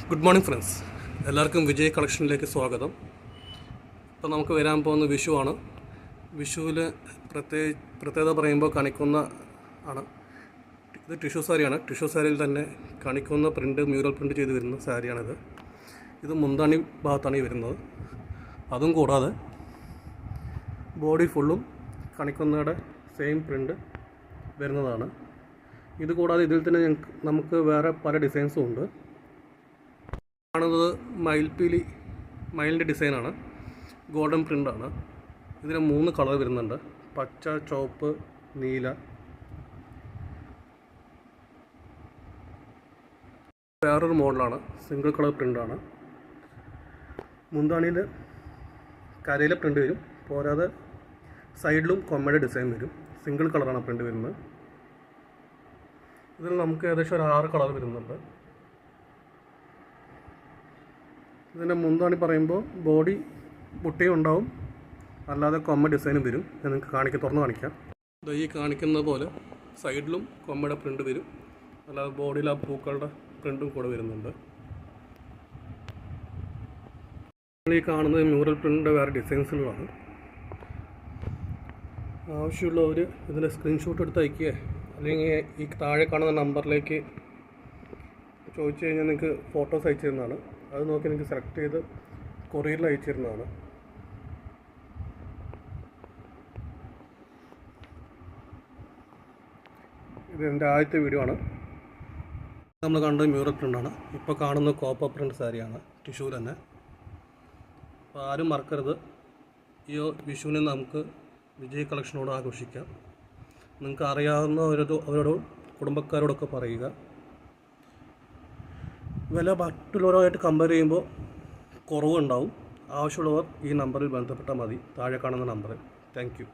Good morning friends, എല്ലാവർക്കും വിജയ് കളക്ഷനിലേക്ക് സ്വാഗതം. ഇപ്പോൾ നമുക്ക് വരാൻ പോകുന്ന വിഷു ആണ്. വിഷുവിൽ പ്രത്യേകത പറയുമ്പോൾ കണിക്കുന്ന ആണ്. ഇത് ടിഷ്യൂ സാരിയാണ്. ടിഷ്യൂ സാരിയിൽ തന്നെ കണിക്കുന്ന മ്യൂറൽ പ്രിൻ്റ് ചെയ്ത് വരുന്ന സാരിയാണിത്. ഇത് മുന്താണി ഭാഗത്താണ് ഈ വരുന്നത്. അതും കൂടാതെ ബോഡി ഫുള്ളും കണിക്കുന്നയുടെ സെയിം പ്രിൻ്റ് വരുന്നതാണ്. ഇത് കൂടാതെ ഇതിൽ തന്നെ നമുക്ക് വേറെ പല ഡിസൈൻസും ഉണ്ട്. കാണുന്നത് മയിലിൻ്റെ ഡിസൈനാണ്. ഗോൾഡൻ പ്രിൻ്റാണ്. ഇതിന് 3 കളർ വരുന്നുണ്ട്: പച്ച, ചുവപ്പ്, നീല. വേറൊരു മോഡലാണ്, സിംഗിൾ കളർ പ്രിൻ്റാണ്. മുന്താണിയിൽ കരയിലെ പ്രിൻ്റ് വരും, പോരാതെ സൈഡിലും കൊമ്മയുടെ ഡിസൈൻ വരും. സിംഗിൾ കളറാണ് പ്രിൻ്റ് വരുന്നത്. ഇതിൽ നമുക്ക് ഏകദേശം ഒരു 6 കളർ വരുന്നുണ്ട്. ഇതിൻ്റെ മുന്താണി പറയുമ്പോൾ ബോഡി ബുട്ടിയും ഉണ്ടാവും, അല്ലാതെ കൊമ്മ ഡിസൈനും വരും. ഞാൻ നിങ്ങൾക്ക് തുറന്ന് കാണിക്കാം. ഈ കാണിക്കുന്ന പോലെ സൈഡിലും കൊമ്മയുടെ പ്രിൻ്റ് വരും, അല്ലാതെ ബോഡിയിൽ ആ പൂക്കളുടെ പ്രിൻ്റും കൂടെ വരുന്നുണ്ട്. ഈ കാണുന്നത് മ്യൂറൽ പ്രിൻ്റിൻ്റെ വേറെ ഡിസൈൻസുകളാണ്. ആവശ്യമുള്ളവർ ഇതിൻ്റെ സ്ക്രീൻഷോട്ട് എടുത്ത് അയക്കുക, അല്ലെങ്കിൽ ഈ താഴെ കാണുന്ന നമ്പറിലേക്ക് ചോദിച്ചു കഴിഞ്ഞാൽ നിങ്ങൾക്ക് ഫോട്ടോസ് അയച്ചു തരുന്നതാണ്. അത് നോക്കി നിങ്ങൾക്ക് സെലക്ട് ചെയ്ത് കൊറിയറിൽ അയച്ചു തരുന്നതാണ്. ഇത് എൻ്റെ ആദ്യത്തെ വീഡിയോ ആണ്. നമ്മൾ കണ്ടത് മ്യൂറൽ പ്രിൻ്റാണ്. ഇപ്പോൾ കാണുന്ന കോപ്പർ പ്രിൻ്റ് സാരിയാണ്, ടിഷ്യൂ തന്നെ. അപ്പോൾ ആരും മറക്കരുത്, ഈ വിഷുവിനെ നമുക്ക് വിജയ് കളക്ഷനോട് ആഘോഷിക്കാം. നിങ്ങൾക്ക് അറിയാവുന്ന കുടുംബക്കാരോടൊക്കെ പറയുക. വില മറ്റുള്ളവരുമായിട്ട് കമ്പയർ ചെയ്യുമ്പോൾ കുറവുണ്ടാവും. ആവശ്യമുള്ളവർ ഈ നമ്പറിൽ ബന്ധപ്പെട്ടാൽ മതി, താഴെ കാണുന്ന നമ്പറിൽ. Thank you.